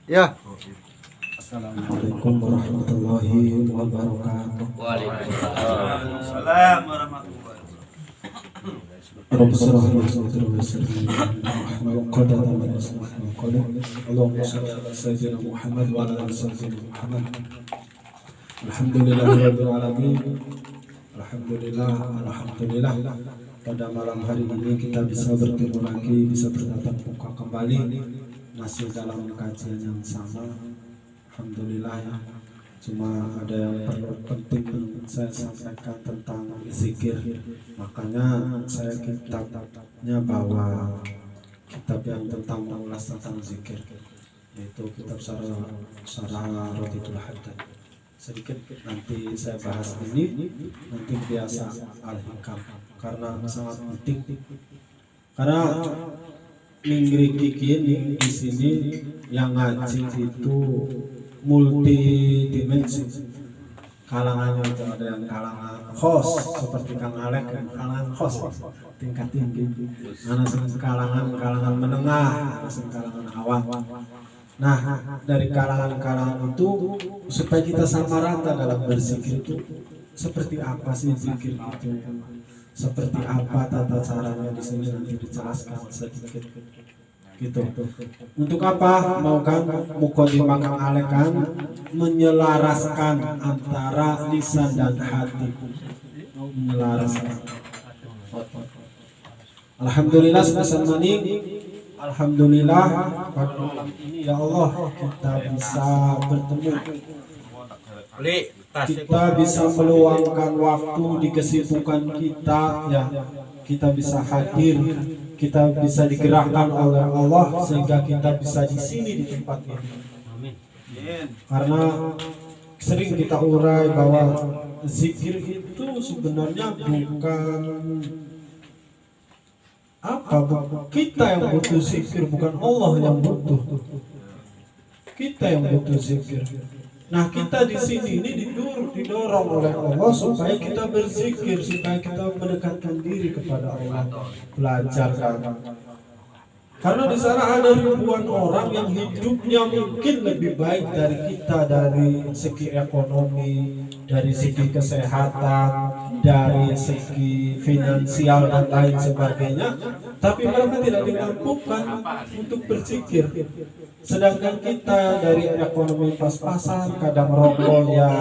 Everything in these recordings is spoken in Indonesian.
Ya. Assalamualaikum warahmatullahi wabarakatuh. Waalaikumsalam warahmatullahi wabarakatuh. Rabbi shrah li sadri wa yassir li amri wahlul 'uqdatam min lisani yafqahu qawli. Allahumma shalli ala sayyidina Muhammad wa ala ali sayyidina Muhammad. Alhamdulillahirabbil alamin. Alhamdulillah. Pada malam hari ini kita bisa bertemu lagi, bisa bertatap muka kembali, masih dalam kajian yang sama. Alhamdulillah ya. Cuma ada yang perlu penting saya sampaikan tentang zikir. Makanya saya kitabnya bawa kitab yang tentang mengulas tentang zikir, yaitu kitab Syarah Raditul Haddad. Sedikit nanti saya bahas ini, nanti biasa Al-Hikam, karena sangat penting. Karena Minggri Kiki di sini yang ngaji itu multidimensi. Kalangannya itu ada yang kalangan khos seperti Kang Alek, kalangan khos tingkat tinggi. Ada kalangan menengah, ada kalangan awam. Nah, dari kalangan-kalangan itu supaya kita sama rata dalam berzikir itu, seperti apa sih zikir itu? Seperti apa tata caranya di sini nanti dijelaskan sedikit. Gitu. Untuk apa? Mau kan mukadimah Kang Alek kan menyelaraskan antara lisan dan hati. Menyelaraskan. Alhamdulillah sebesar maning. Alhamdulillah pada malam ini ya Allah kita bisa bertemu, kita bisa meluangkan waktu di kesibukan kita ya, kita bisa hadir, kita bisa digerakkan oleh Allah sehingga kita bisa di sini di tempat ini. Karena sering kita urai bahwa zikir itu sebenarnya bukan kita yang butuh zikir, bukan Allah yang butuh. Kita yang butuh zikir. Nah, kita di sini ini didorong oleh Allah supaya kita berzikir, supaya kita mendekatkan diri kepada Allah, belajar kan. Karena di sana ada ribuan orang yang hidupnya mungkin lebih baik dari kita, dari segi ekonomi, dari segi kesehatan, dari segi finansial dan lain sebagainya, tapi mereka tidak dimampukan untuk berzikir. Sedangkan kita dari ekonomi pas-pasan, kadang rokok ya,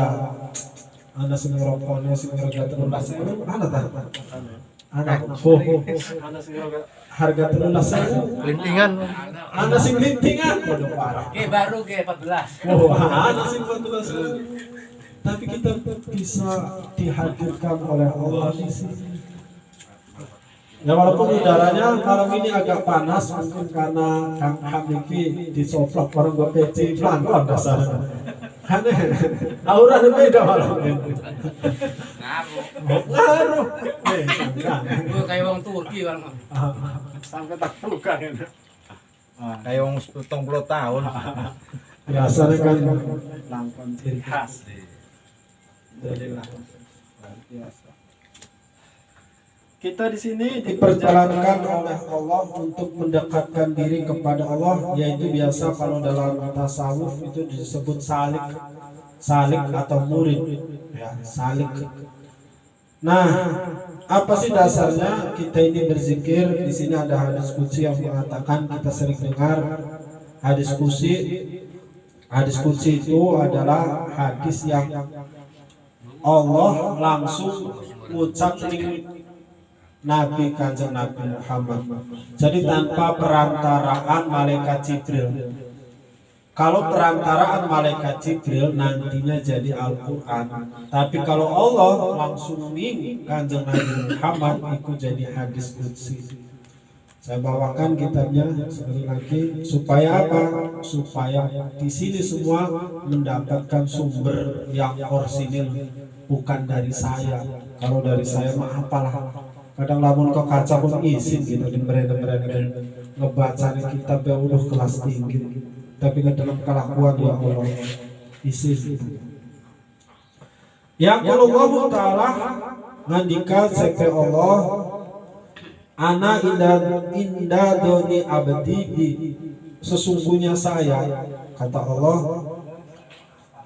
anak sing rokoknya sing harga 13.000, anak harga 13.000, Lintingan. anak sing lintingan, waduh parah. Baru ke 14. Oh, anak sing 14.000. Tapi kita bisa dihadirkan oleh Allah di sini. Ya walaupun udaranya malam ini agak panas, mungkin karena Kang Hamiki disoplok orang gue peci pelangkon dasarnya. Aneh, auranya beda malam ini. Ngaruh. Gue kayak wong Turki bang. Sampai tak pelukan ini. Kayak wong 70 tahun. Biasanya kan langkon ciri khas. Jadilah luar biasa. Kita di sini diperjalankan oleh Allah untuk mendekatkan diri kepada Allah, yaitu biasa kalau dalam tasawuf itu disebut salik atau murid, ya, salik. Nah, apa sih dasarnya kita ini berzikir? Di sini ada hadis qudsi yang mengatakan, kita sering dengar hadis qudsi. Hadis qudsi itu adalah hadis yang Allah langsung ucap Nabi Kanjeng Nabi Muhammad. Jadi tanpa perantaraan malaikat Jibril. Kalau perantaraan malaikat Jibril nantinya jadi Al-Quran. Tapi kalau Allah langsung ning Kanjeng Nabi Muhammad itu jadi hadis qudsi. Saya bawakan kitabnya sekali lagi supaya apa? Supaya di sini semua mendapatkan sumber yang orsinil, bukan dari saya. Kalau dari saya mah apalah. Kadang lamun kok kaca pun izin gitu di mereka ngebaca kitab yang udah kelas tinggi, tapi nggak dalam kelakuan ya Allah izin. Yang kalau Allah Taala ngandika sekte Allah, ana inda doni abdi sesungguhnya saya, kata Allah,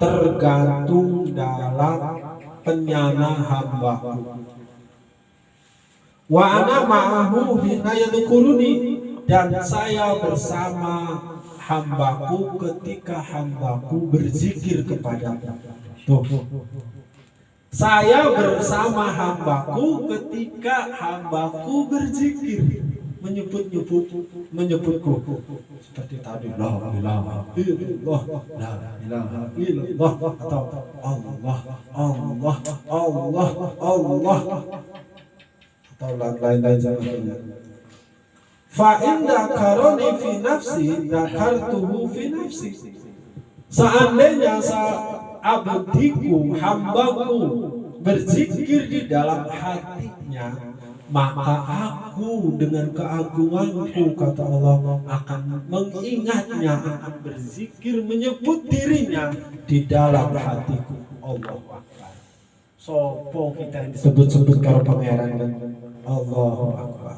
tergantung dalam penyana hambaku. Wa ana ma'ahu hina yadhkuruni, dan saya bersama hambaku ketika hambaku berzikir kepadaku. Tuh. Saya bersama hambaku ketika hambaku berzikir, menyebutku seperti tadi, la ilaha illallah, la ilaha illallah, atau Allah, Allah, Allah, Allah, atau lain-lain sebagainya. Fa inda karoni fi nafsi dakartuhu fi nafsi. Seandainya abdiku, hambaku berzikir di dalam hatinya, maka aku dengan keagunganku, kata Allah, akan mengingatnya, akan berzikir menyebut dirinya di dalam hatiku. Allah Akbar. Sopo kita disebut-sebut karo pangeran, Allahu Akbar.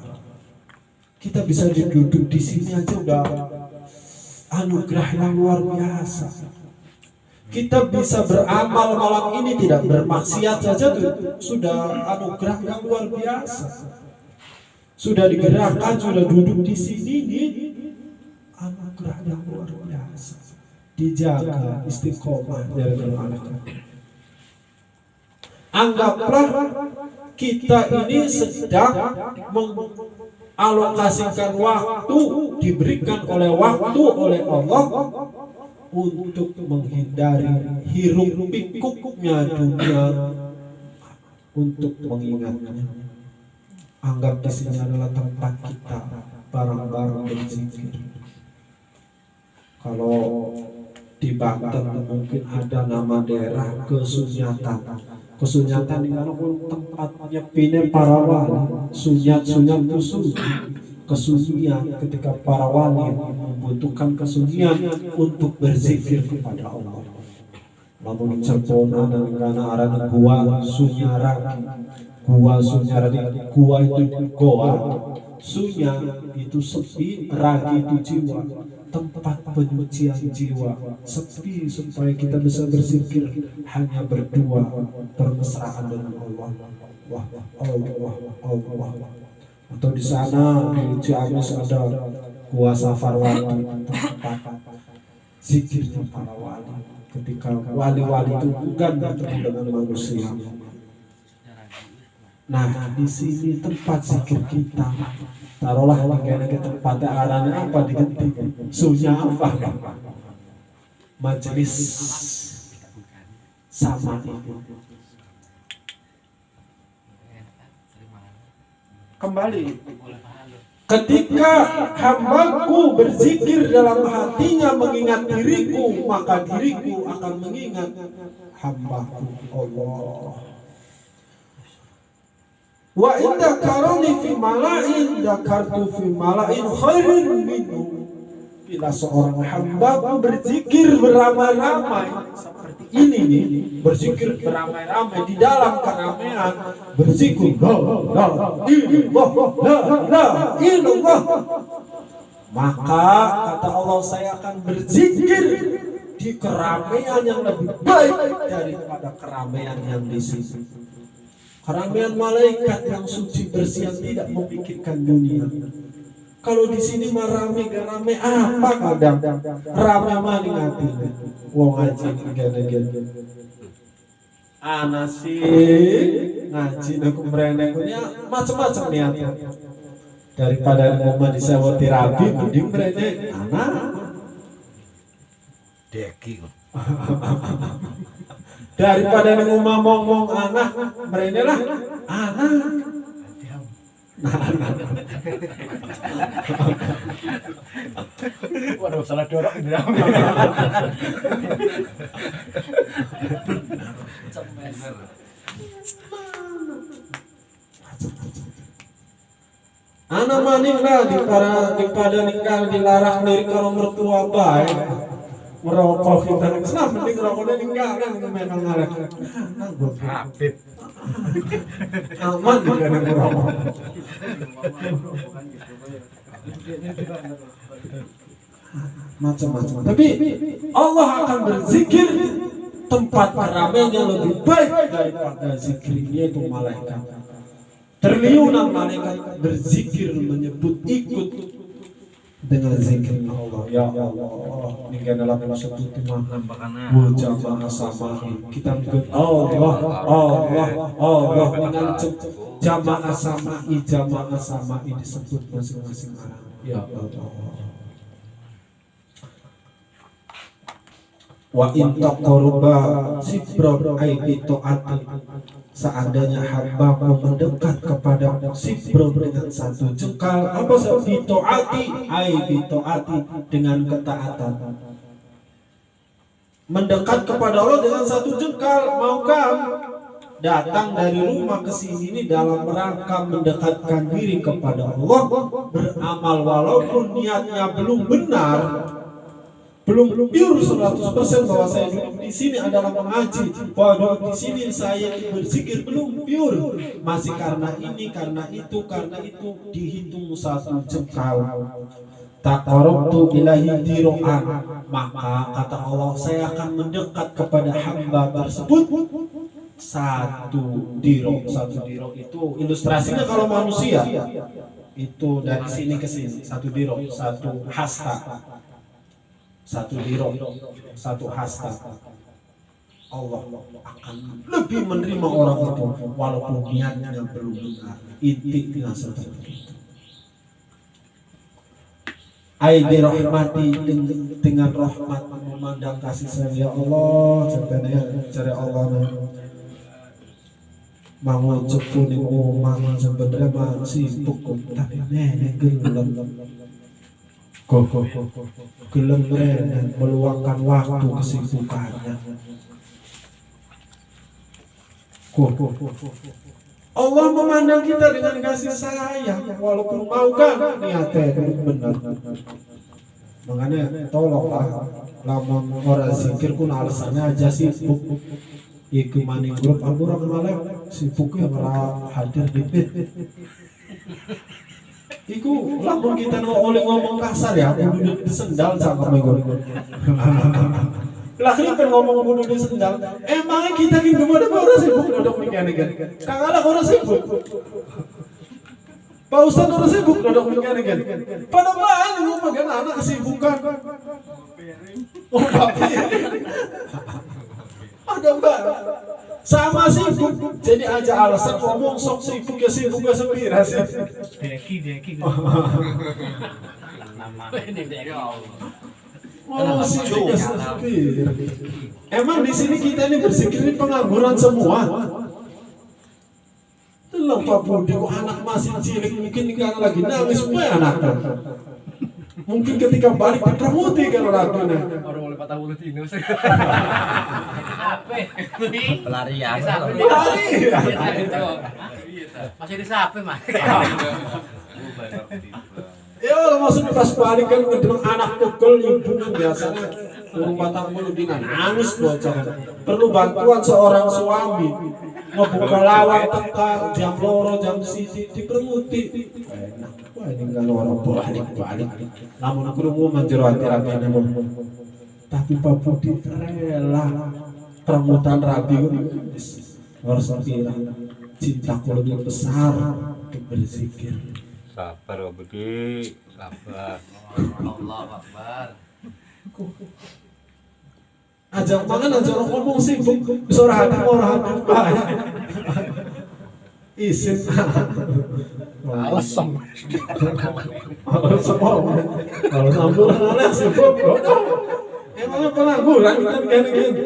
Kita bisa duduk di sini aja udah anugerah yang luar biasa. Kita bisa beramal malam ini tidak bermaksiat saja tuh sudah anugerah yang luar biasa. Sudah digerakkan, sudah duduk di sini nih, anugerah yang luar biasa. Dijaga istiqomah dari anak. Anggaplah kita ini sedang mengalokasikan waktu, diberikan oleh waktu oleh Allah untuk menghindari hiruk pikuknya dunia, untuk mengingatnya. Anggap di sini adalah tempat kita bareng-bareng berzikir. Kalau di Banten mungkin ada nama daerah Kesunyatan. Kesunyatan di mana pun tempatnya pine para wali. Sunyat itu suci. Kesunyian ketika para wali membutuhkan kesunyian untuk berzikir kepada Allah. Namun cerpona dan karena arah gua sunyaraki, gua sunyaraki, gua itu goa, sunya itu sepi, ragi itu jiwa, tempat penyucian jiwa, sepi supaya kita bisa berzikir hanya berdua, bermesraan dengan Allah. Wah, Allah, Allah. Atau di sana di Ciamis ada gua Safarwadi, tempat zikirnya para wali. Ketika wali-wali itu bukan bertemu dengan manusia. Nah, di sini tempat zikir kita. Taruhlah kayaknya ke tempatnya arahnya apa diganti? Sunya apa? Majelis sama itu. Kembali, ketika hambaku berzikir dalam hatinya mengingat diriku, maka diriku akan mengingat hambaku Allah. Wa inda karoni fi mala'in dakartu fi mala'in khairin minhu. Bila seorang hambaku berzikir beramai-ramai seperti ini nih, berzikir beramai-ramai di dalam keramaian, berzikir la ilallah, maka kata Allah, saya akan berzikir di keramaian yang lebih baik daripada keramaian yang di sini. Keramaian malaikat yang suci bersih yang tidak memikirkan dunia. Kalau di sini mah rame gak rame apa kadang rame maning hati. Wong ngaji gede-gede. Anasi ngaji aku mereneknya macam-macam niatnya. Daripada ngomong disewoti rabi mending merenek anak. Deki. Daripada ngomong anak merenek lah anak. Waduh, salah dorong di dalam. Anak maning lah daripada nikah dilarang dari kalau mertua baik merokok kita senang mending rokoknya ninggalkan memang ngarek. Habib. Aman juga nih merokok. macam-macam. Tapi Allah akan berzikir tempat keramaiannya lebih baik daripada zikirnya itu malaikat. Triliunan malaikat berzikir menyebut ikut dengan zikir Allah. Ya Allah, ini adalah sebut mana wajah sama kita ikut Allah, Allah dengan jamaah sama disebut masing-masing orang. Ya Allah. Wa in taqarruba sibra aibi taati, seandainya hamba mendekat kepada sibra dengan satu jengkal, apa seperti taati aibi taati dengan ketaatan, mendekat kepada Allah dengan satu jengkal, maukah datang dari rumah ke sini ini dalam rangka mendekatkan diri kepada Allah, beramal walaupun niatnya belum benar, belum pure 100% bahwa saya duduk di sini adalah mengaji, bahwa duduk di sini saya berzikir, belum pure, masih karena ini, karena itu dihitung satu jengkal. Taqarrabtu ilahi diro'an, maka kata Allah, saya akan mendekat kepada hamba tersebut satu diro. Satu diro itu ilustrasinya kalau manusia itu dari sini ke sini, satu diro, satu hasta. Satu diro, satu hasta. Allah akan lebih menerima orang itu walaupun niatnya belum benar. Intinya seperti itu. Aidi rahmati, dengan rahmat memandang kasih sayang ya Allah, sebenarnya cari Allah mau cepuni omang sebenarnya masih sibuk tapi nenek gelem. Gelem dan meluangkan waktu kesibukannya. Allah memandang kita dengan kasih sayang walaupun mau kan niatnya benar. Makanya tolonglah lamun orang zikir pun alasannya aja sibuk. Iku maning grup amburan malah sibuknya malah hadir di pit. Iku lamun kita oleh ngomong kasar ya, kudu disendal sama menggo. Lah kan ngomong kudu disendal. Emangnya kita ki gimana orang sibuk dodok mikane kan. Kang ala orang sibuk. Pak Ustaz orang sibuk dodok mikane kan. Pada bahan ngomong kan anak kesibukan. Oh, tapi ada mbak sama sibuk, jadi aja alasan ngomong sok sibuk ya sepira sih. Deki. Oh, sibuk ya sepira. Emang di sini kita ini berzikir ini pengangguran semua. Telah Pak Budi, anak masih cilik mungkin kan lagi nangis anaknya. Mungkin ketika balik ke Pramuti kan orangnya. Orang oleh patah mulut ini. Pelarian. Masih di sapi mas. Ya maksudnya pas balik kan ngedeng anak pukul ibu biasanya turun batang mulut dina nangis bocah. Perlu bantuan seorang suami. Ngebuka lawang teka jam loro jam sisi di Pramuti. Wah ini kan orang balik. Namun krungu menjero hati-hati tapi Pak Budi rela permutan rabi harus sepira cintaku lebih besar untuk berzikir. Sabar Budi, sabar. Allah Akbar. Ajak mangan aja orang ngomong sibuk, suara hati banyak. Isin. Alasem. Kalau samburan oleh sibuk, emangnya pengangguran kan gini.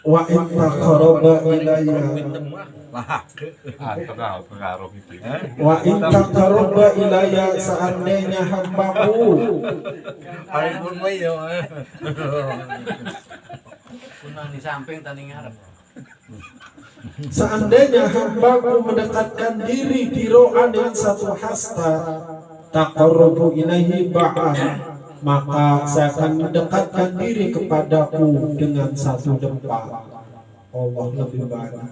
Wa in taqarraba ilayya pengaruh itu. wa in taqarraba ilayya, seandainya hambaku Pun ya. Punang di samping tani ngarep. seandainya hambaku mendekatkan diri di ro'a dengan satu hasta, taqarrabu ilaihi ba'an, maka saya akan mendekatkan diri kepadaku dengan satu dempa. Allah lebih banyak,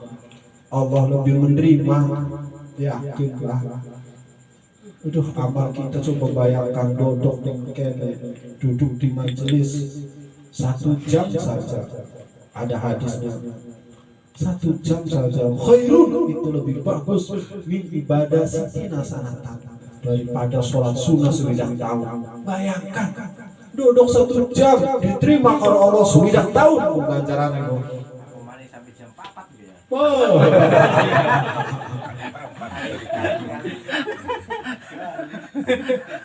Allah lebih menerima yakinlah. Aduh, amal kita coba bayangkan dodok yang kene duduk di majelis 1 jam saja, ada hadisnya 1 jam saja khairun, itu lebih bagus min ibadah sitina sanatan, daripada sholat sunnah sewidak tahun. Bayangkan duduk 1 jam diterima kalau Allah sewidak tahun ganjaran itu. Kemarin sampai jam 4 gitu ya. Oh.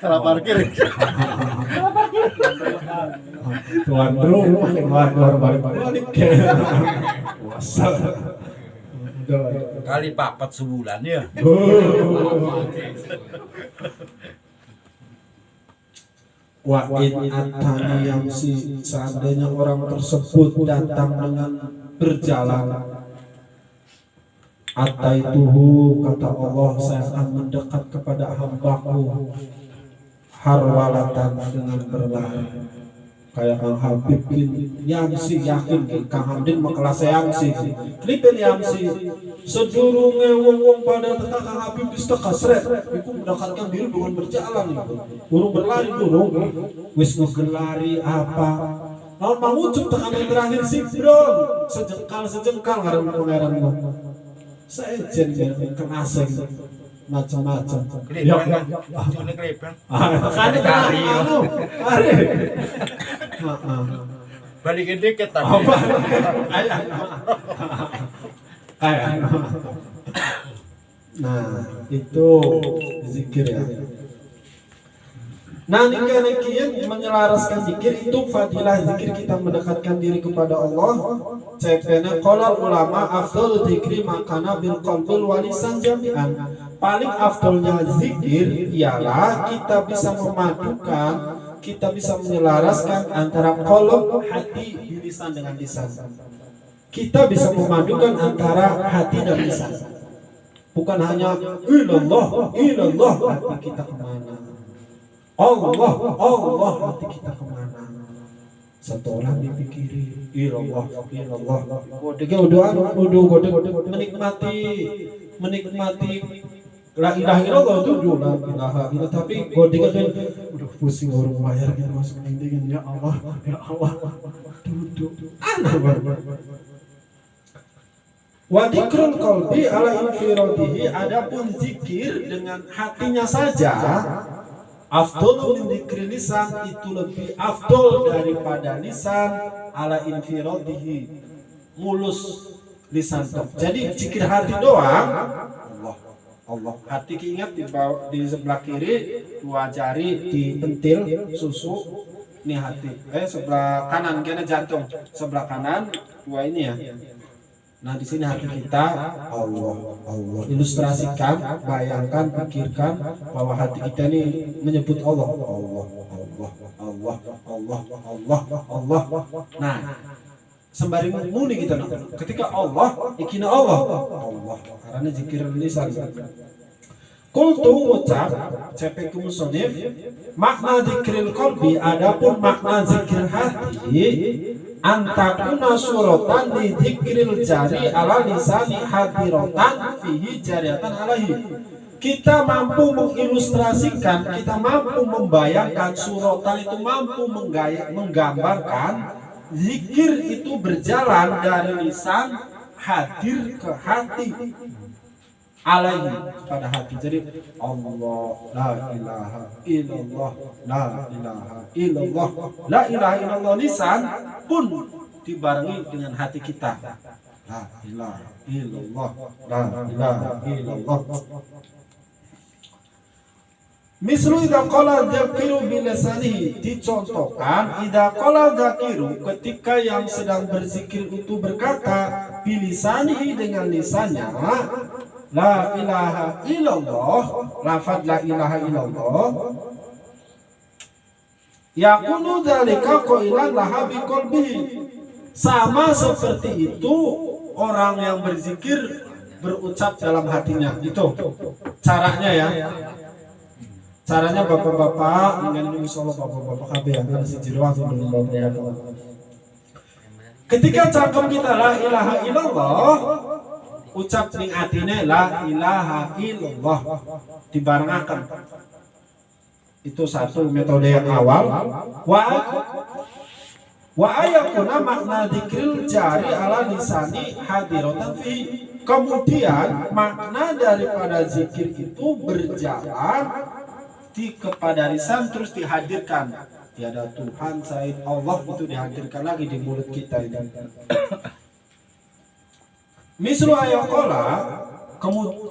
Salah parkir. Tuan bro, keluar balik. Wasal. Kali 4 sebulan ya. Wa in atani yang seandainya orang tersebut datang dengan berjalan, ataituhu, kata Allah, saya akan mendekat kepada hambaku harwalatan, dengan berlari. Kayak Kang Habib bin Yamsi, yakin Kang Hamdin makelas Yamsi klipin Yamsi sedurunge wong pada tetap Kang Habib bisa kasret iku mendekatkan diri dengan berjalan itu burung berlari burung wis ngelari apa lawan mawujud tekanan terakhir sibron sejengkal ngaran pangeran saya jen kenaseng macam-macam. Ya, ini klipen. Kan kali anu. Are. Balikin dikit tapi. Nah, itu zikir ya. Nah, nikian menyelaraskan zikir itu fadilah zikir, kita mendekatkan diri kepada Allah. Cepena qala ulama afdal zikri makana bil qalbil walisan jami'an. Paling afdolnya zikir ialah kita bisa memadukan, kita bisa menyelaraskan antara qalb, hati, lisan dengan lisan. Kita bisa memadukan antara hati dan lisan. Bukan hanya ilallah hati kita kemana, Allah hati kita kemana. Satu orang dipikiri ilallah. Udah menikmati la ilaha illallah itu la ilaha illallah, tapi godega kan udah pusing orang bayar kan masuk ini kan, ya Allah duduk aneh banget. Wa dzikrul qalbi ala infiradihi, adapun zikir dengan hatinya saja afdol min dzikri lisan, itu lebih afdol daripada lisan ala infiradihi, mulus lisan tok. Jadi zikir hati doang Allah. Hati ingat di sebelah kiri 2 jari dipentil susu, ini hati. Sebelah kanan kena jantung, sebelah kanan 2 ini ya. Nah di sini hati kita Allah. Ilustrasikan, bayangkan, pikirkan bahwa hati kita ini menyebut Allah. Nah, sembari muni kita ketika Allah ikina Allah karena zikir lisan. Qultu ucap cepek musonif makna zikril qalbi, adapun makna zikir hati antakuna suratan li zikril jari ala lisani hadiratan fihi jariatan alaihi. Kita mampu mengilustrasikan, kita mampu membayangkan, suratan itu mampu menggambarkan zikir itu berjalan dari lisan hadir ke hati, alaihi, kepada hati. Jadi Allah, la ilaha illallah, la ilaha illallah, la ilaha illallah, lisan pun dibarengi dengan hati kita, la ilaha illallah, la ilaha illallah. Mislu idza qala dzakiru bilisanihi, dicontohkan idza qala dzakiru, ketika yang sedang berzikir itu berkata bilisanihi, dengan lisannya, la ilaha illallah, lafaz la ilaha illallah, yakunu dzalika qailan laha biqalbihi, sama seperti itu orang yang berzikir berucap dalam hatinya. Itu caranya ya. Caranya bapak-bapak, dengan insyaallah bapak-bapak KB yang ada si jiwa sebelum bapak-bapak. Ketika cangkem kita la ilaha illallah, ucap ning atine la ilaha illallah dibarengaken. Itu satu metode yang awal. Wa ayakuna makna dzikril jari ala lisani hadiratan fi. Kemudian makna daripada zikir itu berjalan kepada lisan terus dihadirkan. Tiada Tuhan selain Allah, itu dihadirkan lagi di mulut kita ini. Mislu ayaqala,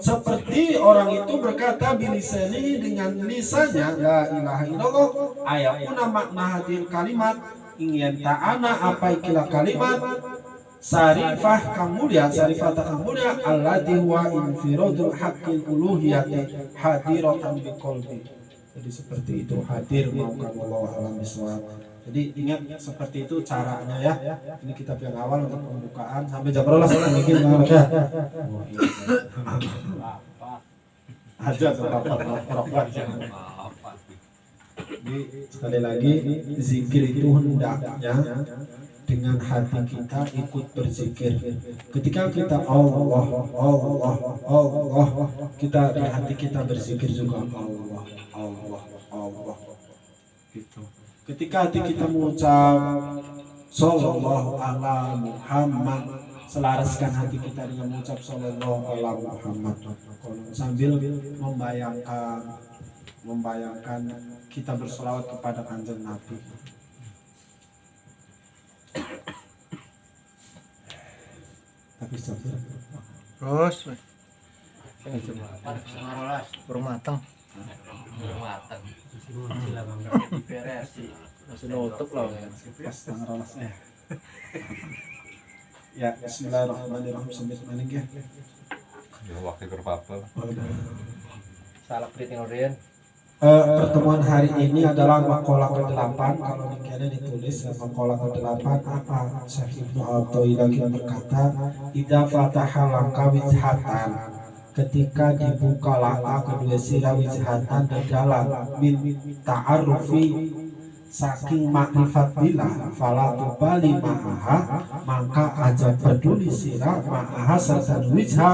seperti orang itu berkata bilisani dengan lisannya la ilaha illallah ayakuna makna hadir kalimat ingin ta'ana apa ikilah kalimat sarifah kemudian sarifata kemudian alladhi huwa infiradul haqqil uluhiyati hadiratan biqalbi. Jadi seperti itu hadir maukan Allah alam bisawab. Jadi ingat seperti itu caranya ya. Ini kitab yang awal untuk pembukaan sampai jam berapa saya bikin ya. Aja rapat. Jadi sekali lagi zikir itu hendaknya dengan hati kita ikut berzikir. Ketika kita Allah, kita di hati kita berzikir juga Allah. Gitu. Ketika hati kita mengucap sallallahu ala Muhammad, selaraskan hati kita dengan mengucap sallallahu ala Muhammad sambil membayangkan kita berselawat kepada kanjeng Nabi. Tapi Terus baru matang. Masih nutup loh. Pas tangan ya, bismillahirrahmanirrahim sambil maning ya. Ya waktu berpapa. Salah printing Pertemuan hari ini adalah maqalah ke-8. Kalau ini ditulis maqalah ke-8 apa? Syekh Ibnu Athaillah berkata, "Idza fataha laka wijhatan." Ketika dibuka laka kedua sila wijhatan adalah min ta'arrufi saking makrifat bila fala tubali ma'aha, maka aja peduli sila ma'aha serta wijha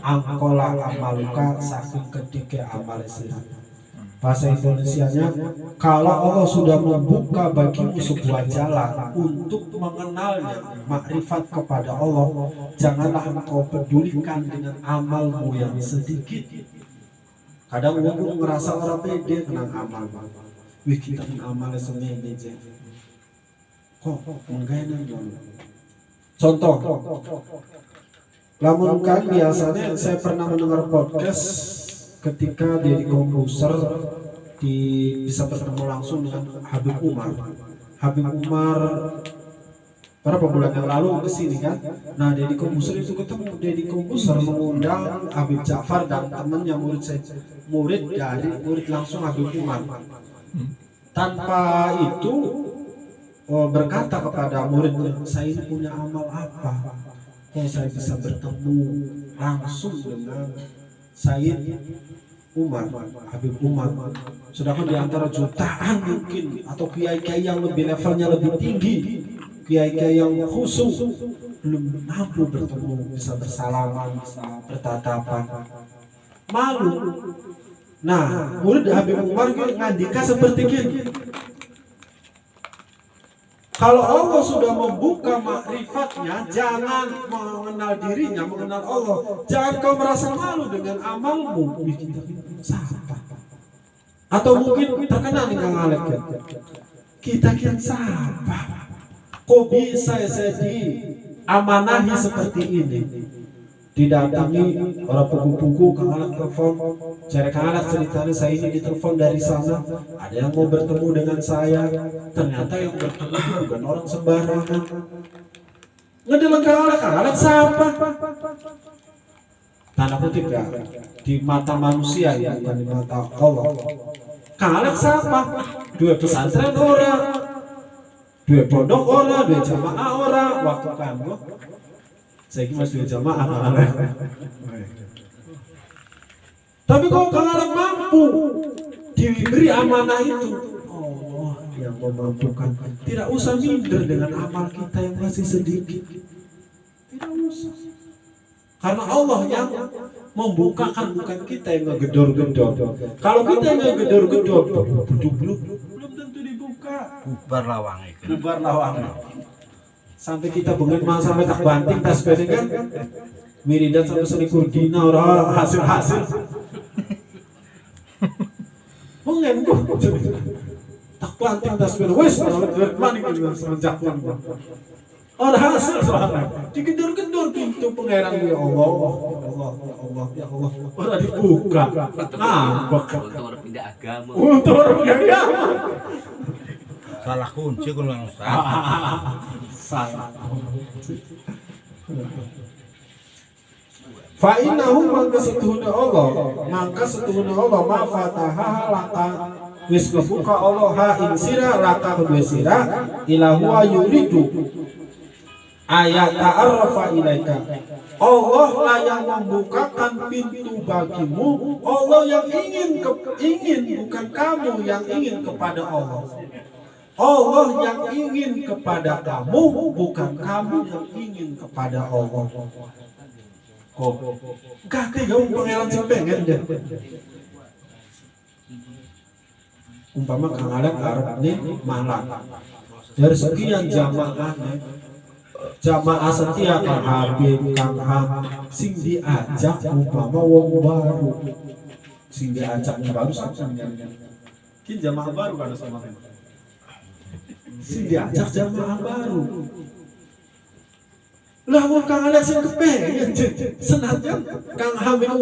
angkola amaluka saking ketiga amal sila. Bahasa Indonesianya, kalau Allah sudah membuka bagimu sebuah jalan untuk mengenalnya, makrifat kepada Allah, janganlah engkau pedulikan dengan amalmu yang sedikit. Kadang orang ngerasa orang pede tentang amal. Wih, kita amalnya semene aja. Kok enggak enak dong. Contoh, lamun kan biasanya saya pernah mendengar podcast ketika dia di komposer bisa bertemu langsung dengan Habib Umar berapa bulan yang lalu ke sini kan. Nah, Deddy Komposer itu ketemu Deddy Komposer mengundang Habib Ja'far dan temannya murid langsung Habib Umar. Tanpa itu berkata kepada muridnya, saya ini punya amal apa? Kok saya bisa bertemu langsung dengan Sayyid Umar, Habib Umar. Sedangkan di antara jutaan mungkin atau kiai-kiai yang lebih levelnya lebih tinggi, kiai-kiai yang khusyuk belum mampu bertemu, bisa bersalaman, bisa bertatapan, malu. Nah, murid Habib Umar ngandika seperti ini. Kalau Allah sudah membuka makrifatnya, jangan mengenal dirinya, mengenal Allah. Jangan kau merasa malu dengan amalmu. Siapa? Atau mungkin terkenal dengan Alek. Kita kian siapa? Kok bisa saya diamanahi seperti ini? Didatangi orang pugu-pugu, Kang Alek telepon, cari Kang Alek ceritanya saya ini ditelepon dari sana, ada yang mau bertemu dengan saya, ternyata yang bertemu bukan orang sembarangan. Ngedeleng Kang Alek siapa? Tanda kutip ya, di mata manusia ya, bukan di mata Allah. Kang Alek siapa? Dua pesantren orang, dua pondok orang, dua jamaah orang, waktu kamu. Saya kira masih jamaah Kang Alek. Tapi kok Kang Alek mampu diberi amanah itu, Allah yang memampukan. Tidak usah minder dengan amal kita yang masih sedikit. Tidak usah. Karena Allah yang membukakan, bukan kita yang ngegedor-gedor. Kalau kita yang ngegedor-gedor, belum tentu dibuka. Bubar lawang itu. Bubar lawang. Sampai kita bengen mah sampai tak banting tas kan. Wiridan sampai selikur dina orang hasil. Bengen kok. Tak banting tas wes maning semenjak orang hasil soalnya digedor-gedor pintu pangeran ya Allah. Orang dibuka. Untuk pindah agama. Salah kunci kun Bang Ustaz. Salah. Fa innahu mangka setuhuna Allah ma fataha laka wis kebuka Allah ha ing sira laka kedue sira ila huwa yuridu ayat ta'arrafa ilaika. Allah lah yang membukakan pintu bagimu. Allah yang ingin bukan kamu yang ingin kepada Allah. Allah yang ingin kepada kamu, bukan kamu yang ingin kepada Allah. Kok gak kayak pangeran sing pengen deh. Umpama Kang Alek arep nih malang. Dari sekian jamaah setia Kang Habib, Kang Ham, sing diajak umpama wong baru. Sing diajak wong baru sampeyan. Kin jamaah baru kan sama kan. Sing diajak jamaah baru. Lah wong Kang Alek sing kepengen senajan Kang Habib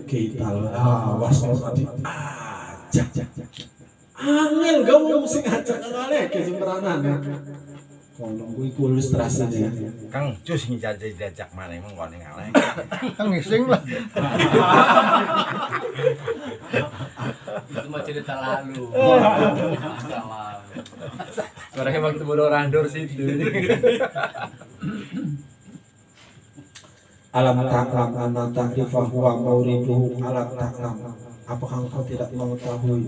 kita lawas tadi ajak. Angel gawe sing ajak Kang Alek ke sembranan. Kalau gue ilustrasinya Kang Cus ngijajah diajak mana emang kau ngaleng. Kang ngising lah. Itu mah cerita lalu. Orang emang ketemu orang dor situ. Alam ta'lam anna ta'rifa huwa mauriduhu alam ta'lam. Apakah engkau tidak mengetahui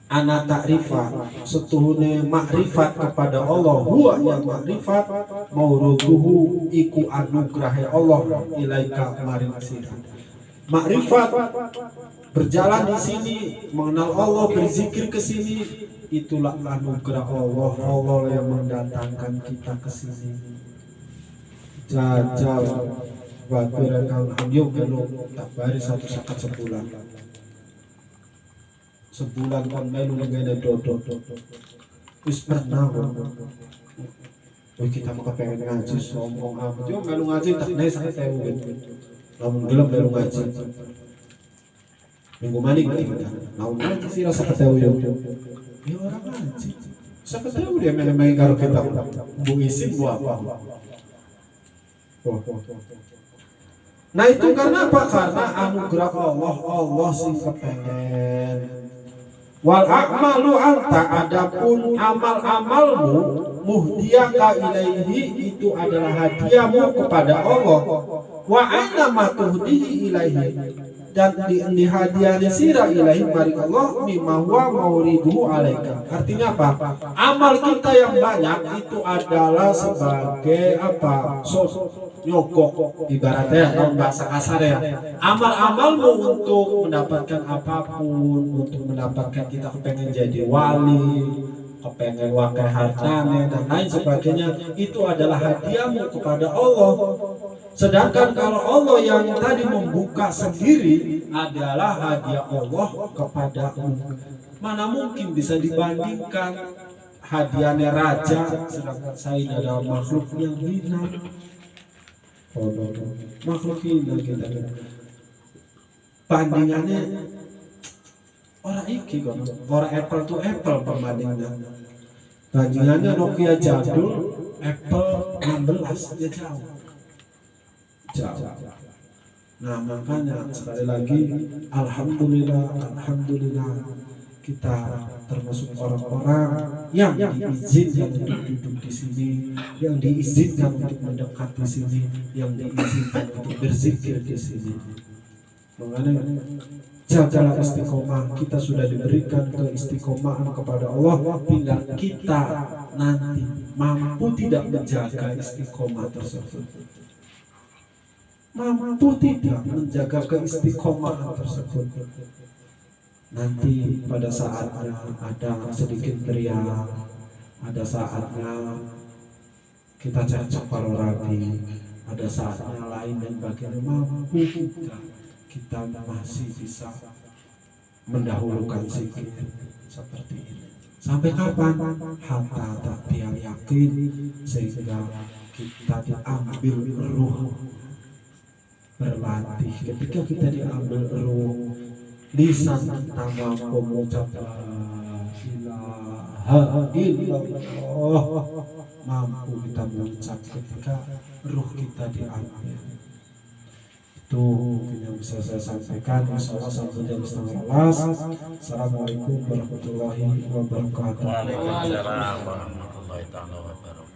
ana ta'rifa setuhune makrifat kepada Allah huwa yang makrifat mauruduhu iku anugrahe Allah ilaika maring sira. Makrifat berjalan di sini, mengenal Allah, berzikir ke sini, itulah anugerah Allah. Allah yang mendatangkan kita ke sini. Jajal baturan Kang Hamyo melu tak bari satu sakat sebulan kan melu ngene dodo wis pernah kita mau kepengen ngaji sombong amat yo melu ngaji tak naik sakit saya lamun gelem melu ngaji minggu maning kita lamun ngaji sih rasa ketemu yo orang ngaji sakit saya dia main karo kita bu isi bu apa. Nah itu karena apa? Karena anugerah Allah sih kepengen. Wal a'malu anta, adapun amal-amalmu muhdiyaka ilaihi, itu adalah hadiahmu kepada Allah. Wa aina ma tuhdihi ilaihi, dan di hadiah sira ilaihi maring Allah mimma huwa mauriduhu alaika. Artinya apa? Amal kita yang banyak itu adalah sebagai apa? Nyokok ibaratnya atau bahasa kasar ya. Amal-amalmu untuk mendapatkan apapun, untuk mendapatkan kita kepengen jadi wali, kepengen wakai hartanya dan lain sebagainya, itu adalah hadiahmu kepada Allah. Sedangkan kalau Allah yang tadi membuka sendiri adalah hadiah Allah kepadamu. Mana mungkin bisa dibandingkan hadiahnya raja, sedangkan saya adalah makhluk yang hina. Makhluk hina kita. Bandingannya orang iki kok, orang Apple to Apple perbandingannya. Bandingannya Nokia jadul, Apple 16 ya jauh. Nah makanya sekali lagi alhamdulillah kita termasuk orang-orang yang diizinkan untuk duduk di sini, yang diizinkan untuk mendekat di sini, yang diizinkan untuk berzikir di sini. Makanya jagalah istiqomah. Kita sudah diberikan keistiqomahan kepada Allah, tinggal kita nanti mampu tidak menjaga istiqomah tersebut. mampu tidak menjaga keistiqomahan tersebut, nanti pada saatnya ada sedikit beriak, ada saatnya kita cecok para rabi, ada saatnya lain dan bagian mampu kita masih bisa mendahulukan zikir seperti ini. Sampai kapan? Hatta tak yakin, sehingga kita diambil ruh berlatih. Ketika kita diambil ruh, lisan kita mampu mengucap la ilaha illallah, mampu kita mengucap ketika ruh kita diambil. Itu yang bisa saya sampaikan. Insyaallah sampai jam 11:30. Assalamualaikum warahmatullahi wabarakatuh. Waalaikumsalam warahmatullahi taala wabarakatuh.